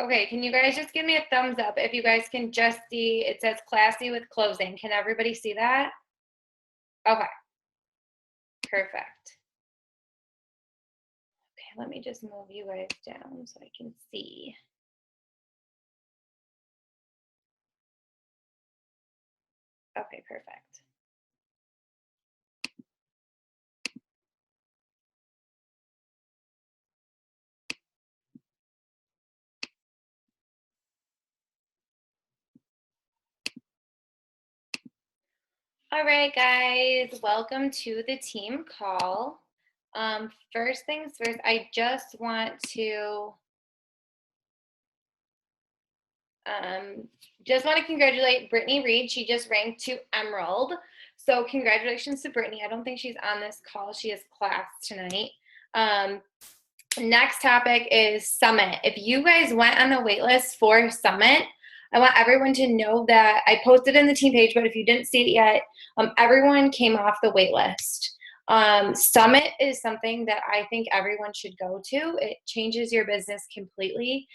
Okay, can you guys just give me a thumbs up if you guys can just see, it says classy with closing. Can everybody see that? Okay, perfect. Okay, let me just move you guys down so I can see. Okay, perfect. All right, guys, welcome to the team call. First things first, I just want to congratulate Brittany Reed. She just ranked to Emerald. So congratulations to Brittany. I don't think she's on this call. She has class tonight. Next topic is Summit. If you guys went on the wait list for Summit, I want everyone to know that I posted in the team page, but if you didn't see it yet, everyone came off the wait list. Summit is something that I think everyone should go to. It changes your business completely.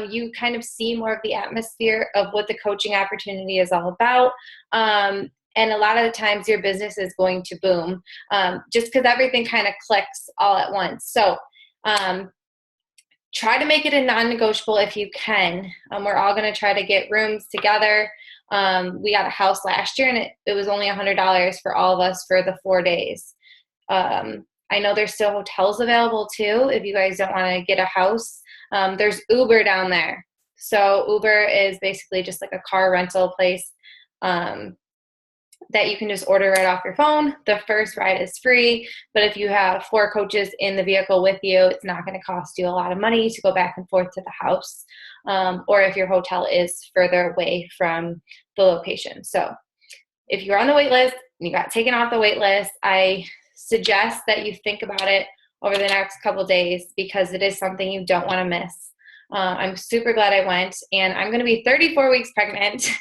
You kind of see more of the atmosphere of what the coaching opportunity is all about. And a lot of the times your business is going to boom just because everything kind of clicks all at once. So try to make it a non-negotiable if you can. We're all going to try to get rooms together. We got a house last year, and it was only $100 for all of us for the 4 days. I know there's still hotels available too if you guys don't want to get a house. There's Uber down there. So Uber is basically just like a car rental place that you can just order right off your phone. The first ride is free, but if you have 4 coaches in the vehicle with you, it's not going to cost you a lot of money to go back and forth to the house, or if your hotel is further away from the location. So if you're on the wait list and you got taken off the wait list, I suggest that you think about it over the next couple days because it is something you don't want to miss. I'm super glad I went, and I'm going to be 34 weeks pregnant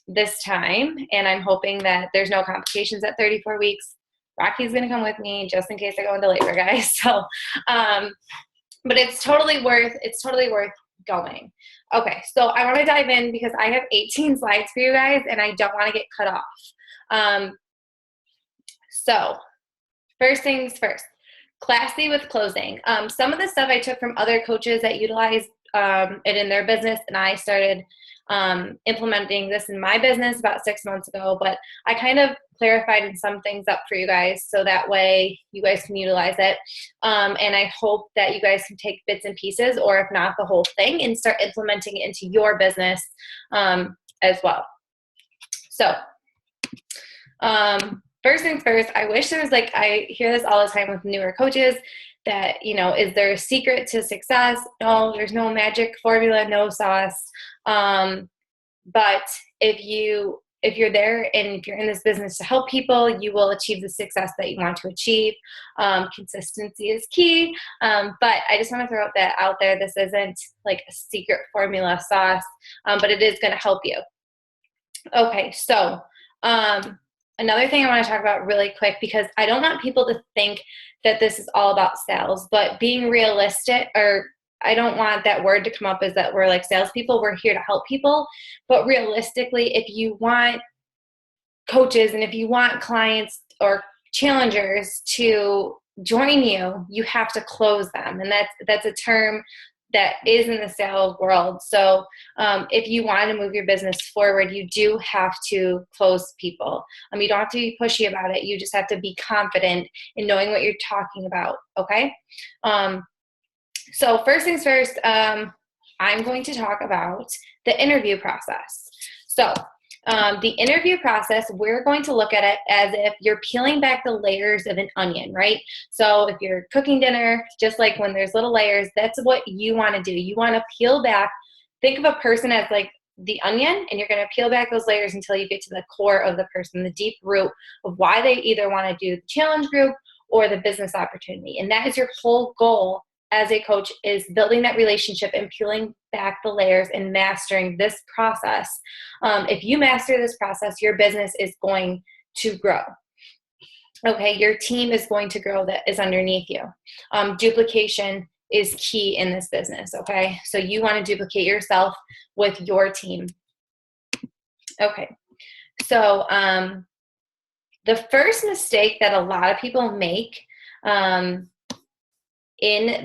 this time, and I'm hoping that there's no complications at 34 weeks. Rocky's going to come with me just in case I go into labor, guys. So, but it's totally worth going. Okay, so I want to dive in because I have 18 slides for you guys, and I don't want to get cut off. So first things first, classy with closing. Some of the stuff I took from other coaches that utilized it in their business, and I started implementing this in my business about 6 months ago, but I kind of clarified in some things up for you guys so that way you guys can utilize it. And I hope that you guys can take bits and pieces, or if not the whole thing, and start implementing it into your business as well. So first things first, I wish there was I hear this all the time with newer coaches that, is there a secret to success? No, there's no magic formula, no sauce. But if you're there and if you're in this business to help people, you will achieve the success that you want to achieve. Consistency is key. But I just want to throw that out there. This isn't like a secret formula sauce, but it is going to help you. Okay. So, another thing I want to talk about really quick, because I don't want people to think that this is all about sales, but being realistic, or I don't want that word to come up as that we're like salespeople. We're here to help people. But realistically, if you want coaches and if you want clients or challengers to join you, you have to close them. And that's a term that is in the sales world. So if you want to move your business forward, you do have to close people. You don't have to be pushy about it. You just have to be confident in knowing what you're talking about. Okay. So first things first, I'm going to talk about the interview process. So the interview process, we're going to look at it as if you're peeling back the layers of an onion, right? So if you're cooking dinner, just like when there's little layers, that's what you want to do. You want to peel back, think of a person as like the onion, and you're going to peel back those layers until you get to the core of the person, the deep root of why they either want to do the challenge group or the business opportunity. And that is your whole goal as a coach, is building that relationship and peeling back the layers and mastering this process. If you master this process, your business is going to grow. Okay, your team is going to grow that is underneath you. Duplication is key in this business, okay? So you want to duplicate yourself with your team. Okay, so the first mistake that a lot of people make in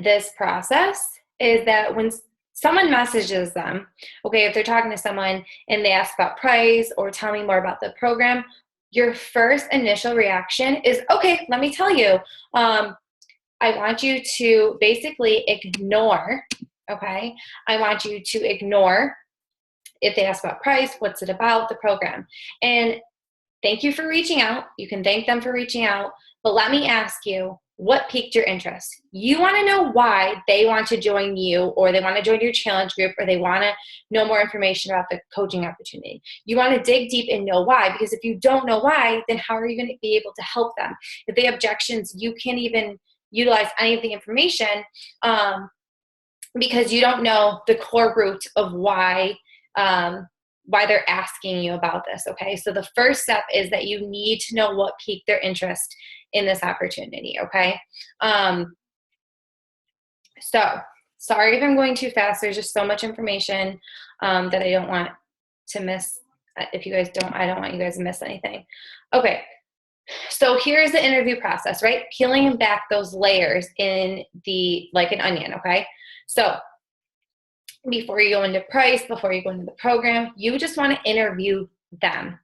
this process is that when someone messages them, okay, if they're talking to someone and they ask about price or tell me more about the program, your first initial reaction is, okay, let me tell you. I want you to basically ignore, okay? I want you to ignore if they ask about price, what's it about, the program. And thank you for reaching out. You can thank them for reaching out, but let me ask you, what piqued your interest? You want to know why they want to join you, or they want to join your challenge group, or they want to know more information about the coaching opportunity. You want to dig deep and know why, because if you don't know why, then how are you going to be able to help them? If they have objections, you can't even utilize any of the information because you don't know the core root of why they're asking you about this, okay? So the first step is that you need to know what piqued their interest in this opportunity, okay? So sorry if I'm going too fast. There's just so much information that I don't want to miss. If you guys don't, I don't want you guys to miss anything. Okay, so here's the interview process, right? Peeling back those layers like an onion, okay? So before you go into price, before you go into the program, you just want to interview them.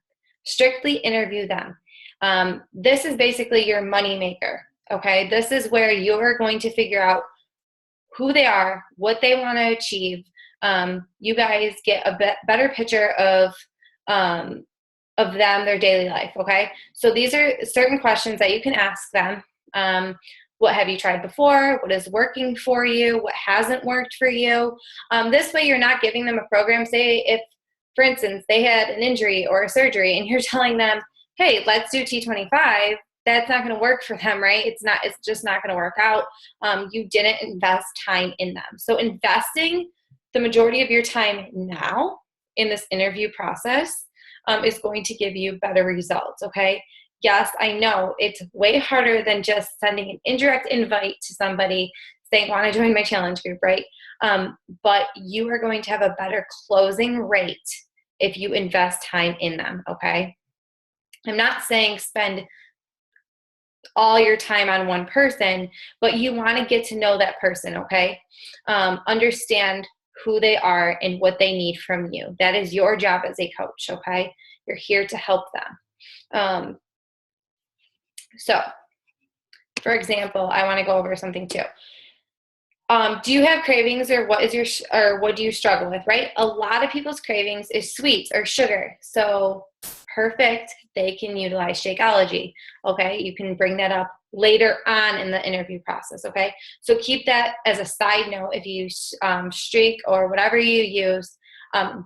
Strictly interview them. This is basically your money maker, okay? This is where you're going to figure out who they are, what they want to achieve. You guys get a better picture of them, their daily life, okay? So these are certain questions that you can ask them. What have you tried before? What is working for you? What hasn't worked for you? This way you're not giving them a program. Say if, for instance, they had an injury or a surgery and you're telling them, hey, let's do T25. That's not going to work for them, right? It's just not going to work out. You didn't invest time in them. So investing the majority of your time now in this interview process is going to give you better results, okay? Yes, I know it's way harder than just sending an indirect invite to somebody saying, want to join my challenge group, right? But you are going to have a better closing rate if you invest time in them, okay? I'm not saying spend all your time on one person, but you want to get to know that person, okay? Understand who they are and what they need from you. That is your job as a coach, okay? You're here to help them. So, for example, I want to go over something too. Do you have cravings, or what do you struggle with, right? A lot of people's cravings is sweets or sugar. So perfect, they can utilize Shakeology, okay? You can bring that up later on in the interview process, okay? So keep that as a side note. If you streak or whatever you use,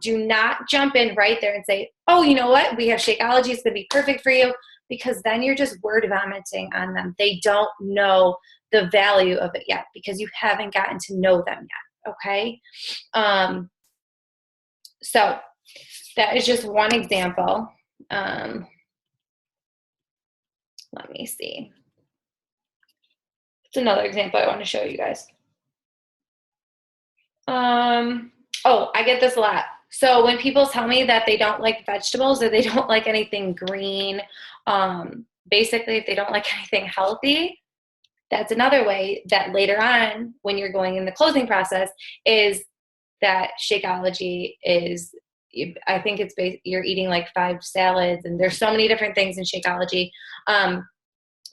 do not jump in right there and say, oh, you know what? We have Shakeology. It's going to be perfect for you, because then you're just word vomiting on them. They don't know the value of it yet because you haven't gotten to know them yet, okay? So that is just one example. Let me see. It's another example I want to show you guys. Oh, I get this a lot. So when people tell me that they don't like vegetables or they don't like anything green, basically if they don't like anything healthy, that's another way that later on when you're going in the closing process is that Shakeology is, I think it's you're eating like 5 salads, and there's so many different things in Shakeology.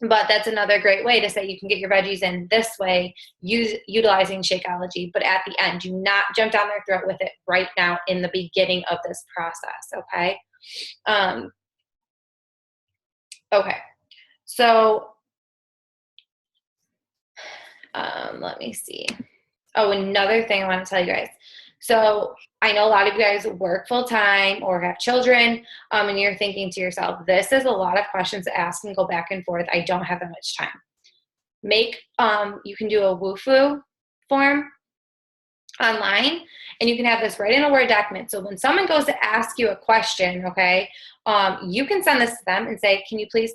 But that's another great way to say you can get your veggies in this way, utilizing Shakeology. But at the end, do not jump down their throat with it right now in the beginning of this process, okay? Okay, so let me see. Oh, another thing I want to tell you guys. So I know a lot of you guys work full time or have children, and you're thinking to yourself, this is a lot of questions to ask and go back and forth. I don't have that much time. You can do a WooFoo form. online, and you can have this right in a Word document. So when someone goes to ask you a question, okay, you can send this to them and say, can you please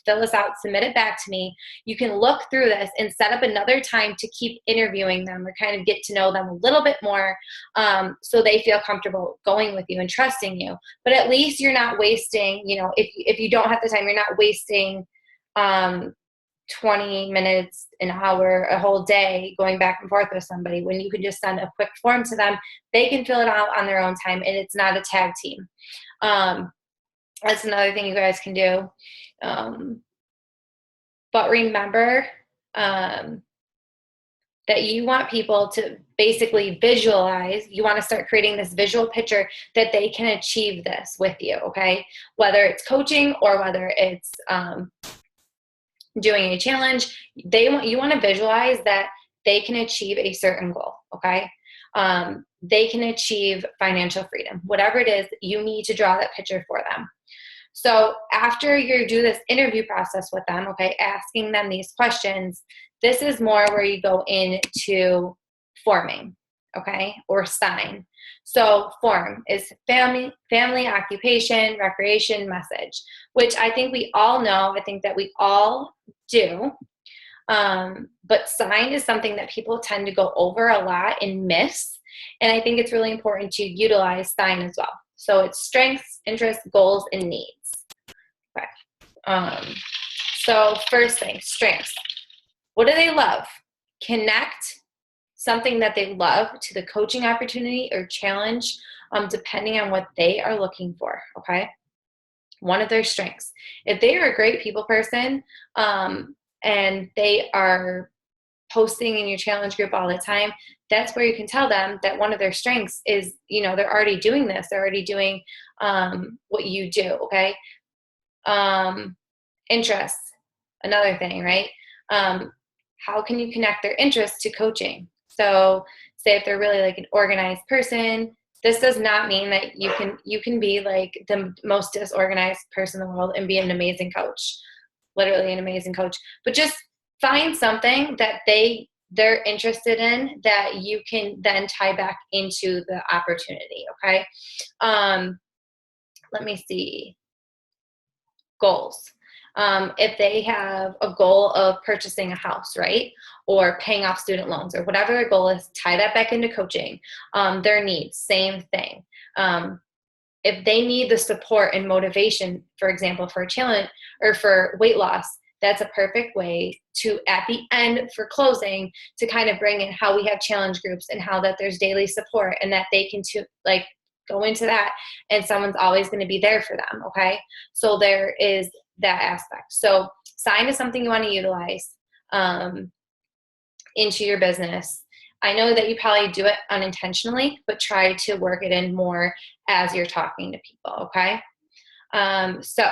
fill this out, submit it back to me. You can look through this and set up another time to keep interviewing them or kind of get to know them a little bit more, so they feel comfortable going with you and trusting you. But at least you're not wasting, if you don't have the time, you're not wasting 20 minutes, an hour, a whole day going back and forth with somebody, when you can just send a quick form to them. They can fill it out on their own time, and it's not a tag team. That's another thing you guys can do. But remember that you want people to basically visualize. You want to start creating this visual picture that they can achieve this with you, okay? Whether it's coaching or whether it's doing a challenge, you want to visualize that they can achieve a certain goal, okay? They can achieve financial freedom. Whatever it is, you need to draw that picture for them. So after you do this interview process with them, okay, asking them these questions, this is more where you go into forming, okay, or sign. So form is family, occupation, recreation, message, which I think we all know. I think that we all do. But sign is something that people tend to go over a lot and miss. And I think it's really important to utilize sign as well. So it's strengths, interests, goals, and needs. Okay. So first thing, strengths. What do they love? Connect something that they love to the coaching opportunity or challenge, depending on what they are looking for, okay? One of their strengths. If they are a great people person, and they are posting in your challenge group all the time, that's where you can tell them that one of their strengths is, they're already doing this. They're already doing what you do, okay? Interests, another thing, right? How can you connect their interests to coaching? So say if they're really like an organized person, this does not mean that you can be like the most disorganized person in the world and be an amazing coach, literally an amazing coach. But just find something that they're interested in that you can then tie back into the opportunity, okay? Let me see. Goals. If they have a goal of purchasing a house, right? Or paying off student loans or whatever their goal is, tie that back into coaching. Their needs, same thing. If they need the support and motivation, for example, for a challenge or for weight loss, that's a perfect way to, at the end for closing, to kind of bring in how we have challenge groups and how that there's daily support and that they can go into that and someone's always going to be there for them, okay? So there is that aspect. So sign is something you want to utilize into your business. I know that you probably do it unintentionally, but try to work it in more as you're talking to people, okay? So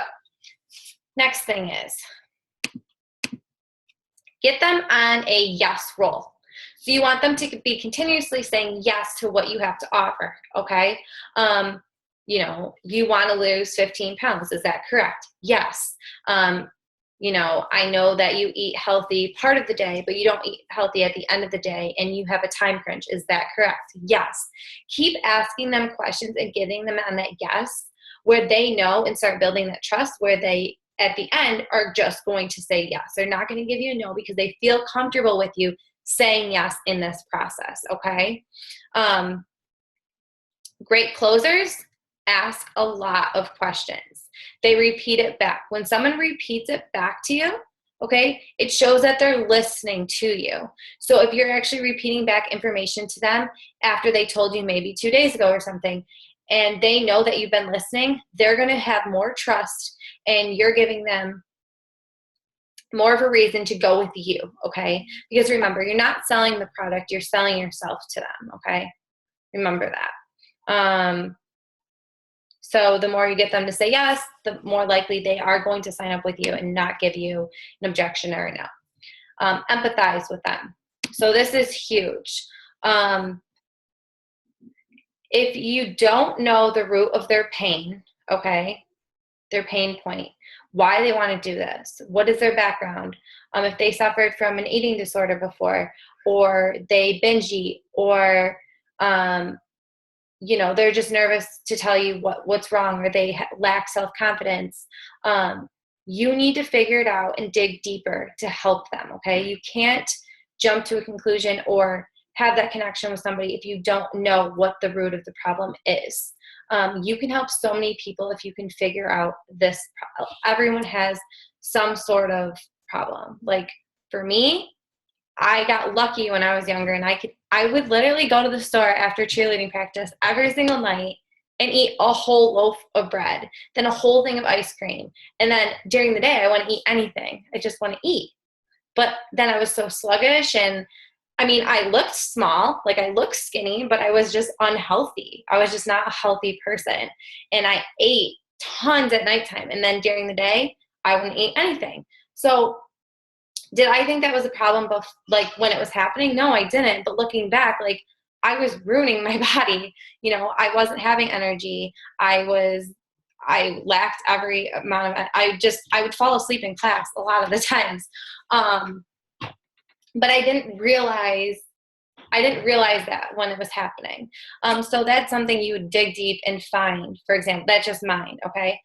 next thing is get them on a yes roll. So you want them to be continuously saying yes to what you have to offer, okay? You want to lose 15 pounds. Is that correct? Yes. I know that you eat healthy part of the day, but you don't eat healthy at the end of the day, and you have a time crunch. Is that correct? Yes. Keep asking them questions and getting them on that yes, where they know, and start building that trust where they, at the end, are just going to say yes. They're not going to give you a no because they feel comfortable with you saying yes in this process, okay? Great closers ask a lot of questions. They repeat it back. When someone repeats it back to you, okay, it shows that they're listening to you. So if you're actually repeating back information to them after they told you maybe 2 days ago or something, and they know that you've been listening, they're going to have more trust, and you're giving them more of a reason to go with you, okay? Because remember, you're not selling the product, you're selling yourself to them, okay? Remember that. So the more you get them to say yes, the more likely they are going to sign up with you and not give you an objection or a no. Empathize with them. So this is huge. If you don't know the root of their pain, okay, their pain point, why they want to do this, what is their background, if they suffered from an eating disorder before, or they binge eat, or, they're just nervous to tell you what's wrong, or they lack self-confidence. You need to figure it out and dig deeper to help them, okay? You can't jump to a conclusion or have that connection with somebody if you don't know what the root of the problem is. You can help so many people if you can figure out this problem. Everyone has some sort of problem. Like for me, I got lucky when I was younger, and I would literally go to the store after cheerleading practice every single night and eat a whole loaf of bread, then a whole thing of ice cream. And then during the day, I wouldn't eat anything. I just want to eat. But then I was so sluggish, and I mean, I looked small, like I looked skinny, but I was just unhealthy. I was just not a healthy person. And I ate tons at nighttime. And then during the day, I wouldn't eat anything. So did I think that was a problem like when it was happening? No, I didn't. But looking back, like I was ruining my body. I wasn't having energy. I lacked every amount of, I would fall asleep in class a lot of the times. But I didn't realize that when it was happening. So that's something you would dig deep and find. For example, that's just mine. Okay.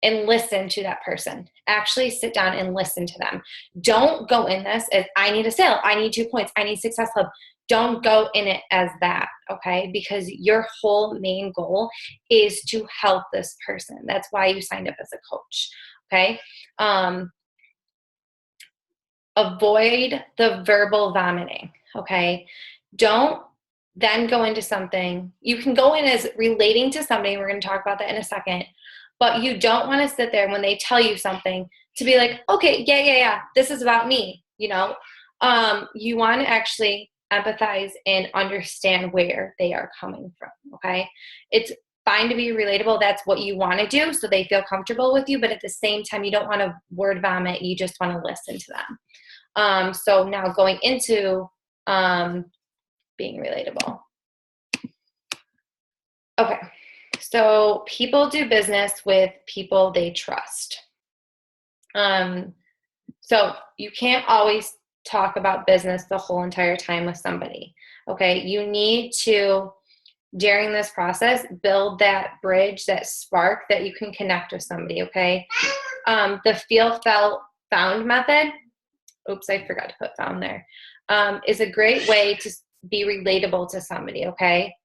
And listen to that person. Actually sit down and listen to them. Don't go in this as I need a sale, I need 2 points, I need Success Club. Don't go in it as that, okay? Because your whole main goal is to help this person. That's why you signed up as a coach, okay? Avoid the verbal vomiting, okay? Don't then go into something. You can go in as relating to somebody. We're going to talk about that in a second. But you don't want to sit there when they tell you something to be like, okay, yeah, this is about me, You want to actually empathize and understand where they are coming from, okay? It's fine to be relatable. That's what you want to do so they feel comfortable with you. But at the same time, you don't want to word vomit. You just want to listen to them. So now going into being relatable. Okay. So people do business with people they trust. So you can't always talk about business the whole entire time with somebody. Okay. You need to, during this process, build that bridge, that spark that you can connect with somebody. Okay. The feel, felt, found method. Oops, I forgot to put found there. Is a great way to be relatable to somebody. Okay.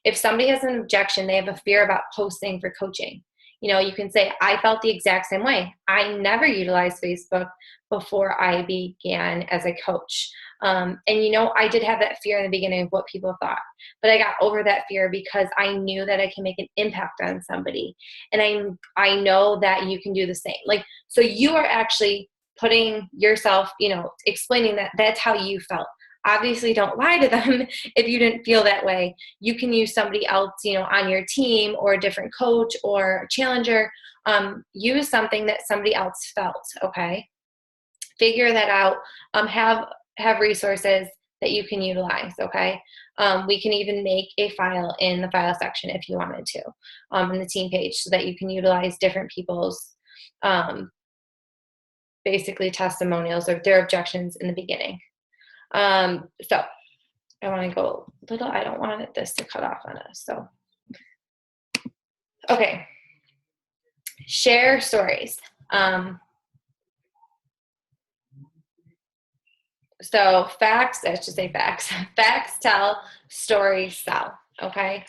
If somebody has an objection, they have a fear about posting for coaching. You can say, I felt the exact same way. I never utilized Facebook before I began as a coach. And I did have that fear in the beginning of what people thought, but I got over that fear because I knew that I can make an impact on somebody. And I know that you can do the same. So you are actually putting yourself, explaining that that's how you felt. Obviously, don't lie to them if you didn't feel that way. You can use somebody else, on your team, or a different coach or challenger. Use something that somebody else felt, okay? Figure that out. Have resources that you can utilize, okay? We can even make a file in the file section if you wanted to, in the team page, so that you can utilize different people's basically testimonials or their objections in the beginning. So I want to go a little, I don't want this to cut off on us. So, okay. Share stories. So facts, I should say facts. Facts tell, stories sell. Okay.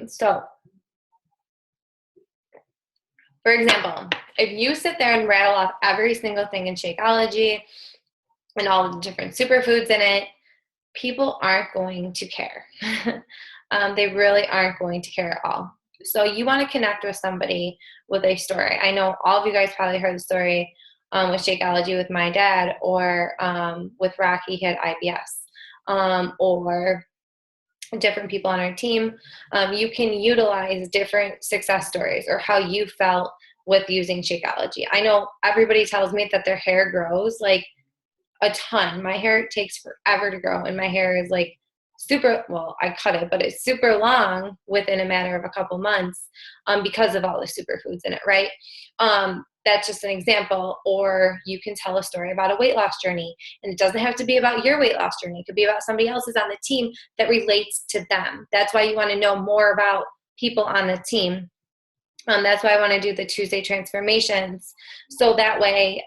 So for example, if you sit there and rattle off every single thing in Shakeology and all the different superfoods in it, people aren't going to care. They really aren't going to care at all. So you want to connect with somebody with a story. I know all of you guys probably heard the story with Shakeology with my dad, or with Rocky, he had IBS, or different people on our team. You can utilize different success stories or how you felt with using Shakeology. I know everybody tells me that their hair grows like a ton. My hair takes forever to grow, and my hair is like super, well, I cut it, but it's super long within a matter of a couple months because of all the superfoods in it, right? That's just an example. Or you can tell a story about a weight loss journey, and it doesn't have to be about your weight loss journey. It could be about somebody else's on the team that relates to them. That's why you want to know more about people on the team. That's why I want to do the Tuesday transformations. So that way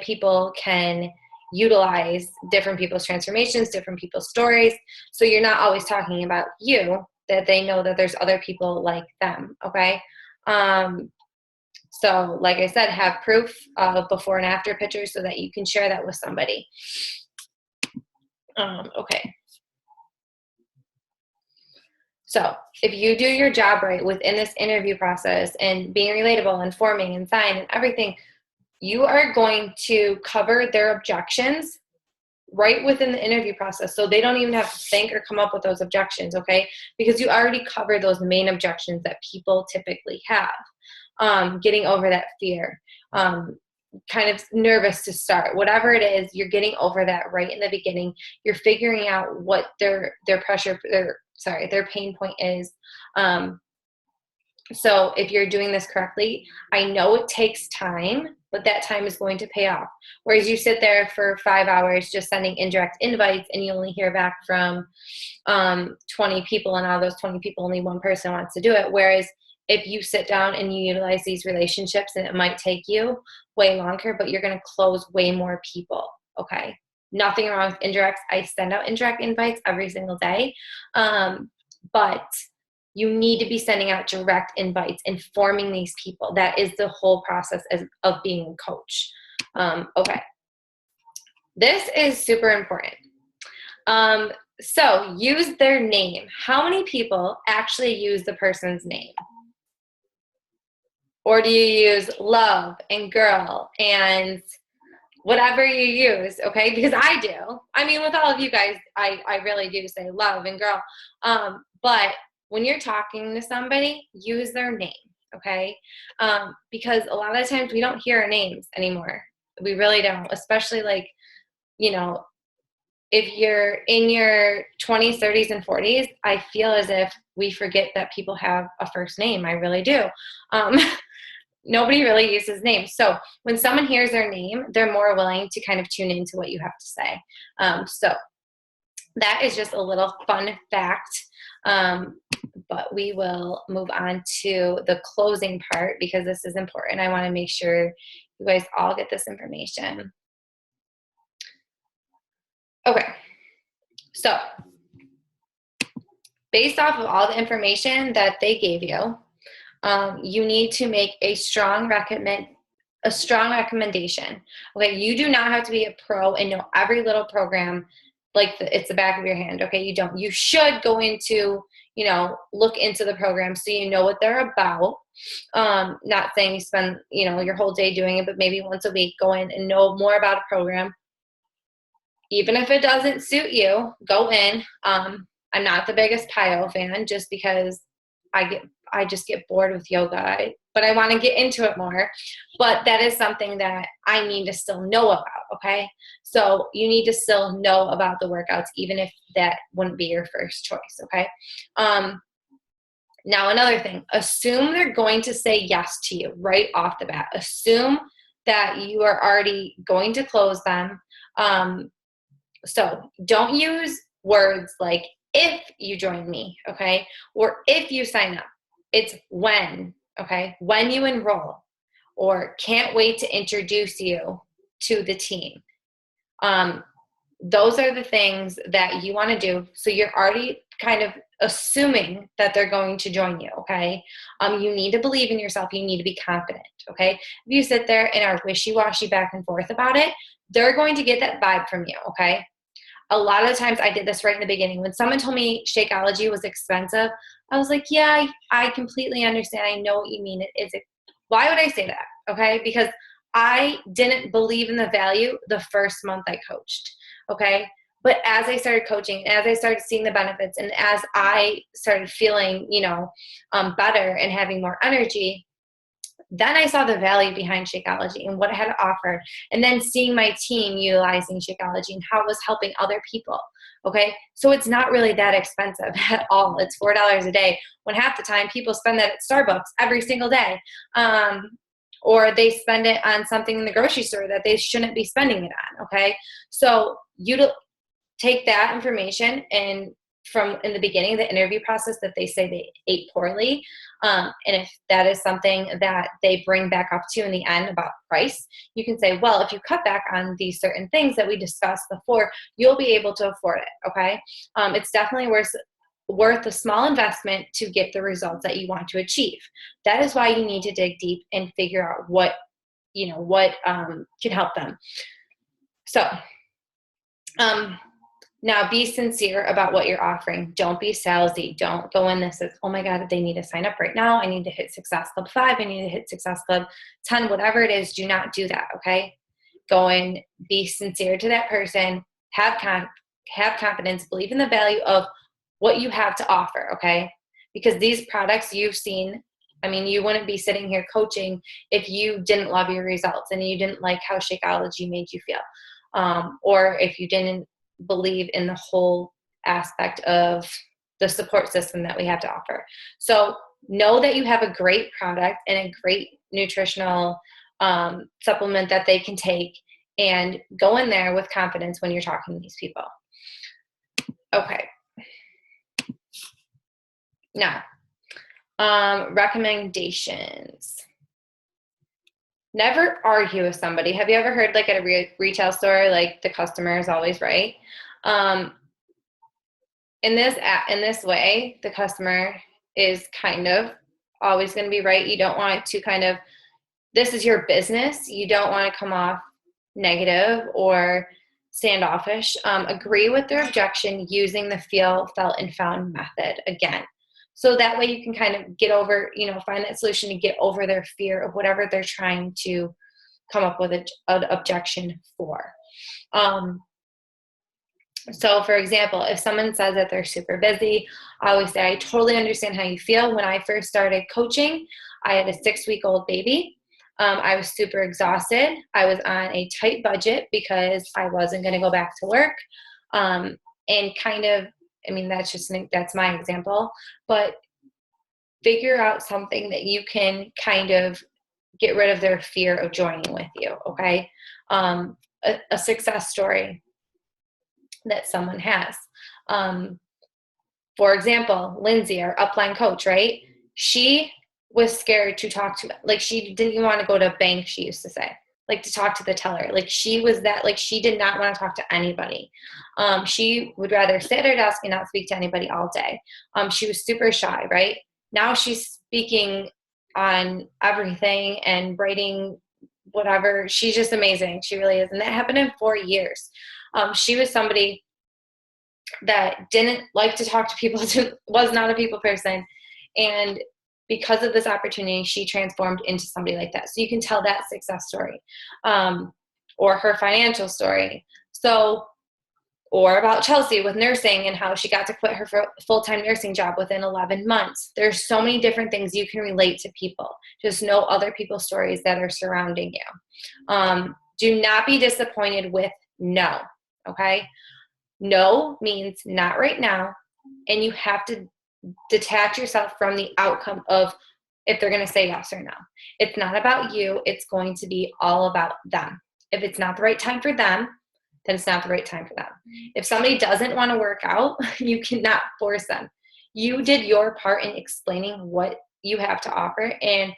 people can utilize different people's transformations, different people's stories. So you're not always talking about you, that they know that there's other people like them. Okay. So like I said, have proof of before and after pictures so that you can share that with somebody. Okay. So if you do your job right within this interview process and being relatable, informing, and sign and everything, you are going to cover their objections right within the interview process. So they don't even have to think or come up with those objections, okay? Because you already covered those main objections that people typically have. Getting over that fear, kind of nervous to start, whatever it is, you're getting over that right in the beginning. You're figuring out what their pain point is. So if you're doing this correctly, I know it takes time, but that time is going to pay off. Whereas you sit there for 5 hours just sending indirect invites and you only hear back from 20 people, and out of those 20 people, only one person wants to do it. Whereas if you sit down and you utilize these relationships, and it might take you way longer, but you're going to close way more people, okay? Nothing wrong with indirects. I send out indirect invites every single day, but you need to be sending out direct invites, informing these people. That is the whole process of being a coach. Okay. This is super important. So use their name. How many people actually use the person's name? Or do you use love and girl and whatever you use, okay? Because I do. I mean, with all of you guys, I really do say love and girl. But when you're talking to somebody, use their name, okay? Because a lot of times we don't hear our names anymore. We really don't, especially like, you know, if you're in your 20s, 30s, and 40s, I feel as if we forget that people have a first name. I really do. Nobody really uses names. So when someone hears their name, they're more willing to kind of tune into what you have to say. So that is just a little fun fact. But we will move on to the closing part because this is important. I want to make sure you guys all get this information. Okay. So based off of all the information that they gave you, you need to make a strong recommendation. Okay, you do not have to be a pro and know every little program like it's the back of your hand. Okay, you don't. You should go into, look into the program so you know what they're about. Not saying you spend, your whole day doing it, but maybe once a week go in and know more about a program. Even if it doesn't suit you, go in. I'm not the biggest PIO fan just because I just get bored with yoga, but I want to get into it more. But that is something that I need to still know about, okay? So you need to still know about the workouts, even if that wouldn't be your first choice, okay? Now, another thing, assume they're going to say yes to you right off the bat. Assume that you are already going to close them. So don't use words like if you join me, okay? Or if you sign up. It's when, okay? When you enroll, or can't wait to introduce you to the team. Those are the things that you want to do. So you're already kind of assuming that they're going to join you, okay? You need to believe in yourself. You need to be confident, okay? If you sit there and are wishy-washy back and forth about it, they're going to get that vibe from you, okay? A lot of the times I did this right in the beginning. When someone told me Shakeology was expensive, I was like, yeah, I completely understand. I know what you mean. Why would I say that? Okay. Because I didn't believe in the value the first month I coached. Okay. But as I started coaching, as I started seeing the benefits, and as I started feeling, better and having more energy, then I saw the value behind Shakeology and what it had to offer. And then seeing my team utilizing Shakeology and how it was helping other people. Okay. So it's not really that expensive at all. It's $4 a day when half the time people spend that at Starbucks every single day. Or they spend it on something in the grocery store that they shouldn't be spending it on. Okay. So you take that information and from in the beginning, the interview process that they say they ate poorly. And if that is something that they bring back up to you in the end about price, you can say, well, if you cut back on these certain things that we discussed before, you'll be able to afford it. Okay. It's definitely worth a small investment to get the results that you want to achieve. That is why you need to dig deep and figure out what can help them. So, now be sincere about what you're offering. Don't be salesy. Don't go in this as, oh my God, they need to sign up right now. I need to hit Success Club 5. I need to hit Success Club 10, whatever it is. Do not do that. Okay. Go and be sincere to that person. Have confidence, believe in the value of what you have to offer. Okay. Because these products you've seen, I mean, you wouldn't be sitting here coaching if you didn't love your results and you didn't like how Shakeology made you feel. Or if you didn't believe in the whole aspect of the support system that we have to offer. So know that you have a great product and a great nutritional supplement that they can take, and go in there with confidence when you're talking to these people. Okay. Now, recommendations. Never argue with somebody. Have you ever heard, like, at a retail store, like, the customer is always right? In this way, the customer is kind of always going to be right. You don't want to this is your business. You don't want to come off negative or standoffish. Agree with their objection using the feel, felt, and found method again. So that way you can kind of get over, find that solution to get over their fear of whatever they're trying to come up with an objection for. So for example, if someone says that they're super busy, I always say, I totally understand how you feel. When I first started coaching, I had a 6-week-old baby. I was super exhausted. I was on a tight budget because I wasn't going to go back to work. And that's my example, but figure out something that you can kind of get rid of their fear of joining with you. Okay. A success story that someone has. For example, Lindsay, our upline coach, right? She was scared to talk to, like, she didn't even want to go to a bank, she used to say, like, to talk to the teller. Like, she was that, like, she did not want to talk to anybody. She would rather sit at her desk and not speak to anybody all day. She was super shy, right? Now she's speaking on everything and writing whatever. She's just amazing. She really is. And that happened in 4 years. She was somebody that didn't like to talk to people, was not a people person. And because of this opportunity, she transformed into somebody like that. So you can tell that success story, or her financial story. Or about Chelsea with nursing and how she got to quit her full-time nursing job within 11 months. There's so many different things you can relate to people. Just know other people's stories that are surrounding you. Do not be disappointed with no, okay? No means not right now, and you have to detach yourself from the outcome of if they're going to say yes or no. It's not about you. It's going to be all about them. If it's not the right time for them, then it's not the right time for them. If somebody doesn't want to work out, you cannot force them. You did your part in explaining what you have to offer, and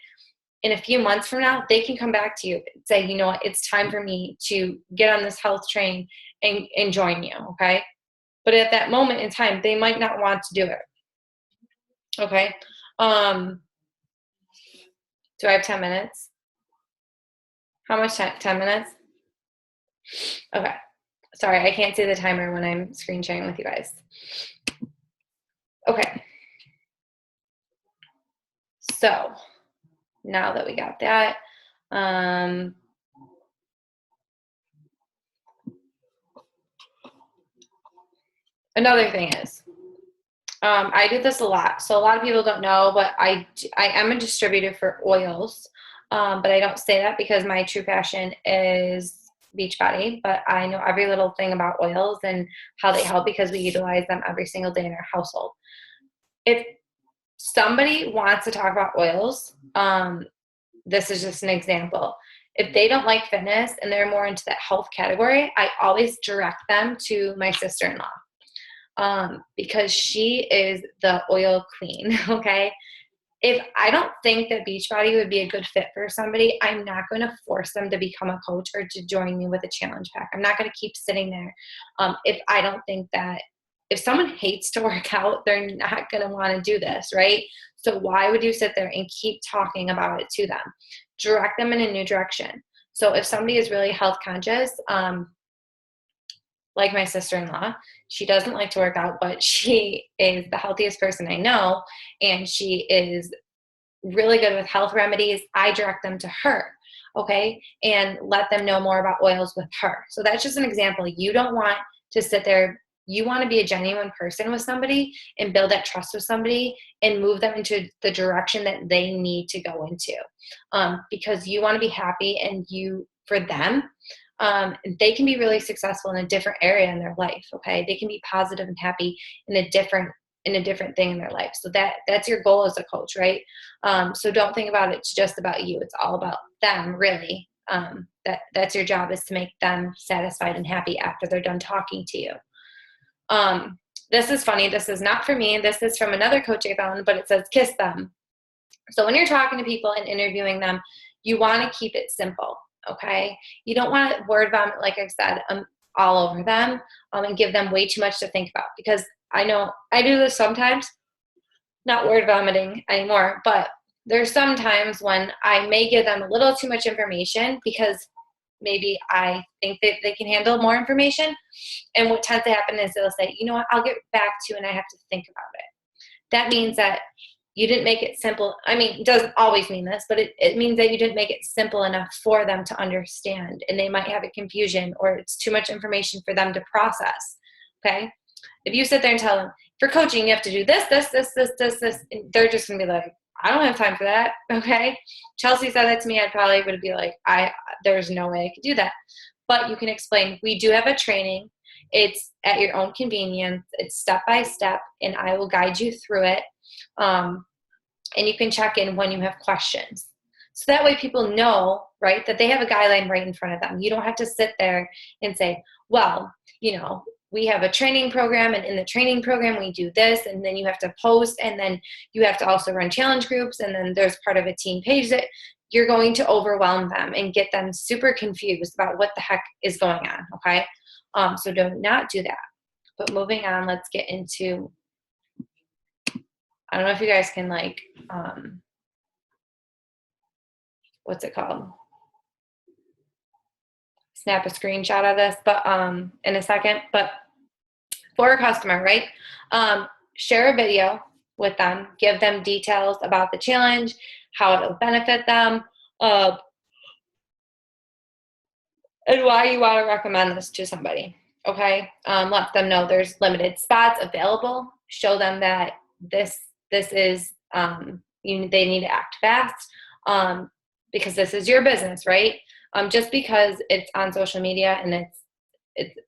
in a few months from now, they can come back to you and say, you know what, it's time for me to get on this health train and join you, okay? But at that moment in time, they might not want to do it, okay? Do I have 10 minutes? How much time? 10 minutes? Okay. Sorry, I can't see the timer when I'm screen sharing with you guys. Okay. So now that we got that, another thing is, I do this a lot. So a lot of people don't know, but I am a distributor for oils. But I don't say that because my true passion is Beachbody, but I know every little thing about oils and how they help because we utilize them every single day in our household. If somebody wants to talk about oils, this is just an example. If they don't like fitness and they're more into that health category, I always direct them to my sister-in-law, because she is the oil queen, okay? If I don't think that Beachbody would be a good fit for somebody, I'm not going to force them to become a coach or to join me with a challenge pack. I'm not going to keep sitting there. If I don't think that, if someone hates to work out, they're not going to want to do this, right? So why would you sit there and keep talking about it to them? Direct them in a new direction. So if somebody is really health conscious, like my sister-in-law, she doesn't like to work out, but she is the healthiest person I know, and she is really good with health remedies. I direct them to her, okay, and let them know more about oils with her. So that's just an example. You don't want to sit there. You want to be a genuine person with somebody and build that trust with somebody and move them into the direction that they need to go into, because you want to be happy, and for them, they can be really successful in a different area in their life. Okay. They can be positive and happy in a different thing in their life. So that's your goal as a coach, right? So don't think about it's just about you. It's all about them, really. That's your job, is to make them satisfied and happy after they're done talking to you. This is funny. This is not for me. This is from another coach I found, but it says kiss them. So when you're talking to people and interviewing them, you want to keep it simple. Okay. You don't want to word vomit, like I've said, all over them, and give them way too much to think about, because I know I do this sometimes, not word vomiting anymore, but there's some times when I may give them a little too much information because maybe I think that they can handle more information. And what tends to happen is they'll say, you know what, I'll get back to you and I have to think about it. That means that you didn't make it simple. I mean, it doesn't always mean this, but it means that you didn't make it simple enough for them to understand, and they might have a confusion, or it's too much information for them to process. Okay. If you sit there and tell them, for coaching, you have to do this, and they're just going to be like, I don't have time for that. Okay. Chelsea said that to me. I probably would be like, there's no way I could do that. But you can explain, we do have a training. It's at your own convenience. It's step by step, and I will guide you through it. And you can check in when you have questions. So that way people know, right, that they have a guideline right in front of them. You don't have to sit there and say, well, we have a training program, and in the training program we do this, and then you have to post, and then you have to also run challenge groups, and then there's part of a team page. That you're going to overwhelm them and get them super confused about what the heck is going on, okay? So do not do that. But moving on, let's get into, I don't know if you guys can what's it called? Snap a screenshot of this, but in a second. But for a customer, right? Share a video with them, give them details about the challenge, how it'll benefit them, and why you want to recommend this to somebody. Okay. Let them know there's limited spots available. Show them that this is they need to act fast, because this is your business, right? Just because it's on social media and it's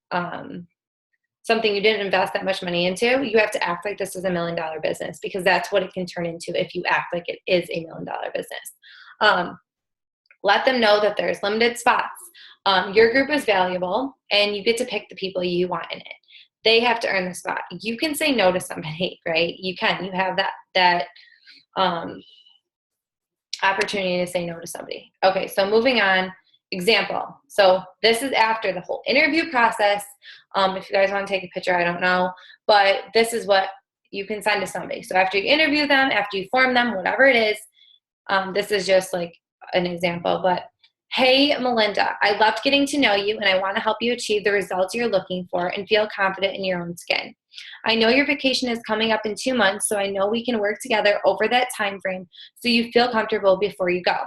something you didn't invest that much money into, you have to act like this is $1 million business, because that's what it can turn into if you act like it is $1 million business. Let them know that there's limited spots. Your group is valuable, and you get to pick the people you want in it. They have to earn the spot. You can say no to somebody, right? You have that opportunity to say no to somebody. Okay, so moving on. Example. So this is after the whole interview process. If you guys want to take a picture, I don't know, but this is what you can send to somebody. So after you interview them, after you form them, whatever it is, this is just like an example, but hey, Melinda, I loved getting to know you, and I want to help you achieve the results you're looking for and feel confident in your own skin. I know your vacation is coming up in 2 months, so I know we can work together over that time frame so you feel comfortable before you go.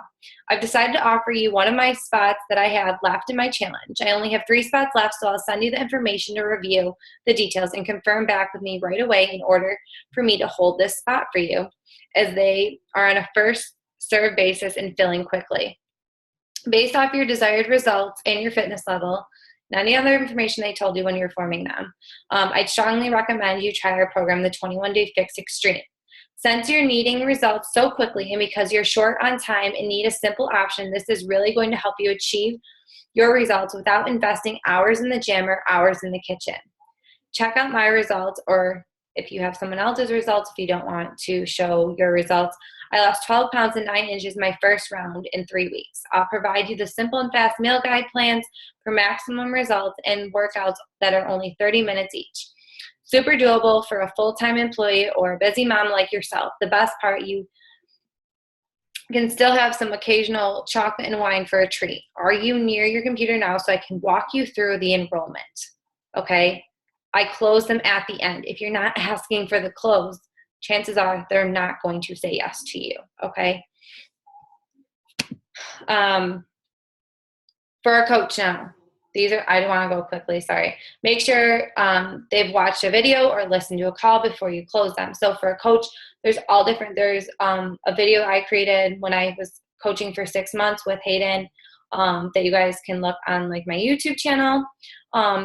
I've decided to offer you one of my spots that I have left in my challenge. I only have 3 spots left, so I'll send you the information to review the details and confirm back with me right away in order for me to hold this spot for you, as they are on a first serve basis and filling quickly. based off your desired results and your fitness level, and any other information they told you when you're forming them. I'd strongly recommend you try our program, the 21-Day Fix Extreme. Since you're needing results so quickly and because you're short on time and need a simple option, this is really going to help you achieve your results without investing hours in the gym or hours in the kitchen. Check out my results, or if you have someone else's results, if you don't want to show your results. I lost 12 pounds and 9 inches my first round in 3 weeks. I'll provide you the simple and fast meal guide plans for maximum results and workouts that are only 30 minutes each. Super doable for a full-time employee or a busy mom like yourself. The best part, you can still have some occasional chocolate and wine for a treat. Are you near your computer now so I can walk you through the enrollment? Okay. I close them at the end. If you're not asking for the close, chances are they're not going to say yes to you, okay? For a coach now, I don't want to go quickly, sorry. Make sure they've watched a video or listened to a call before you close them. So for a coach, there's a video I created when I was coaching for 6 months with Hayden that you guys can look on like my YouTube channel.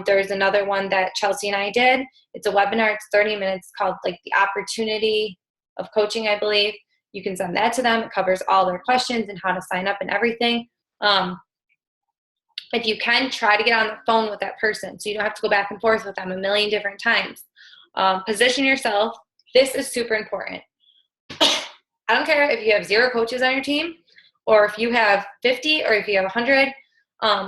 There's another one that Chelsea and I did. It's a webinar. It's 30 minutes called like the opportunity of coaching, I believe. You can send that to them. It covers all their questions and how to sign up and everything. If you can, try to get on the phone with that person so you don't have to go back and forth with them a million different times. Position yourself. This is super important. I don't care if you have 0 coaches on your team, or if you have 50, or if you have 100,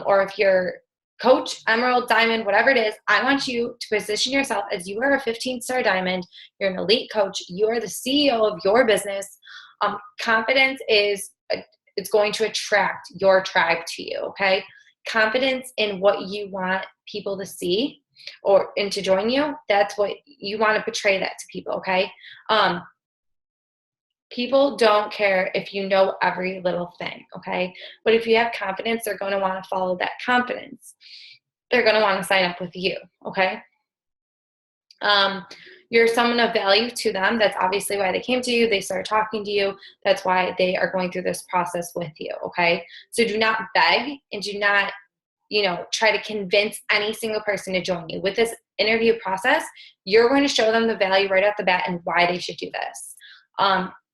or if you're coach, emerald, diamond, whatever it is. I want you to position yourself as you are a 15-star diamond. You're an elite coach. You are the CEO of your business. Confidence is it's going to attract your tribe to you, okay? Confidence in what you want people to see and to join you, that's what you want to portray that to people, okay? People don't care if you know every little thing, okay? But if you have confidence, they're going to want to follow that confidence. They're going to want to sign up with you, okay? You're someone of value to them. That's obviously why they came to you. They started talking to you. That's why they are going through this process with you, okay? So do not beg and do not, try to convince any single person to join you. With this interview process, you're going to show them the value right off the bat and why they should do this.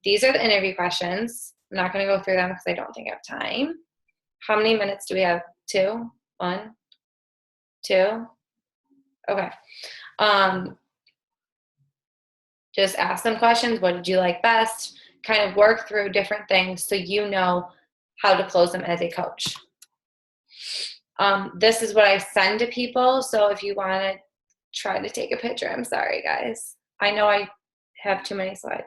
These are the interview questions. I'm not going to go through them because I don't think I have time. How many minutes do we have? 2? 1? 2? Okay. Just ask them questions. What did you like best? Kind of work through different things so you know how to close them as a coach. This is what I send to people. So if you want to try to take a picture, I'm sorry, guys. I know I have too many slides.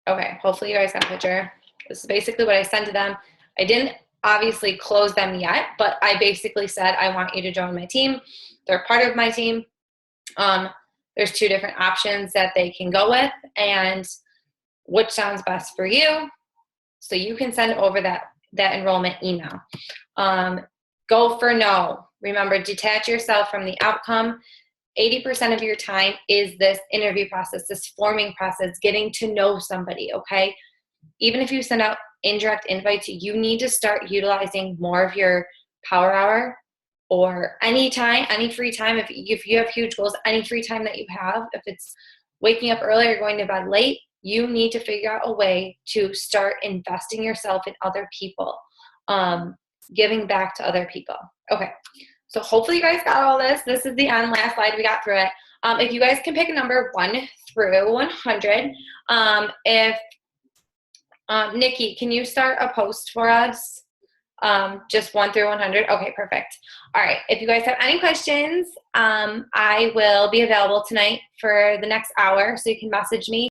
Okay, hopefully you guys got a picture. This is basically what I sent to them. I didn't obviously close them yet, but I basically said, I want you to join my team. They're part of my team. There's 2 different options that they can go with, and which sounds best for you. So you can send over that enrollment email. Go for no. Remember, detach yourself from the outcome. 80% of your time is this interview process, this forming process, getting to know somebody, okay? Even if you send out indirect invites, you need to start utilizing more of your power hour or any time, any free time. If you have huge goals, any free time that you have, if it's waking up early or going to bed late, you need to figure out a way to start investing yourself in other people, giving back to other people. Okay. So hopefully you guys got all this. This is the last slide. We got through it. If you guys can pick a number 1 through 100, if Nikki, can you start a post for us? Just 1 through 100. Okay, perfect. All right. If you guys have any questions, I will be available tonight for the next hour, so you can message me.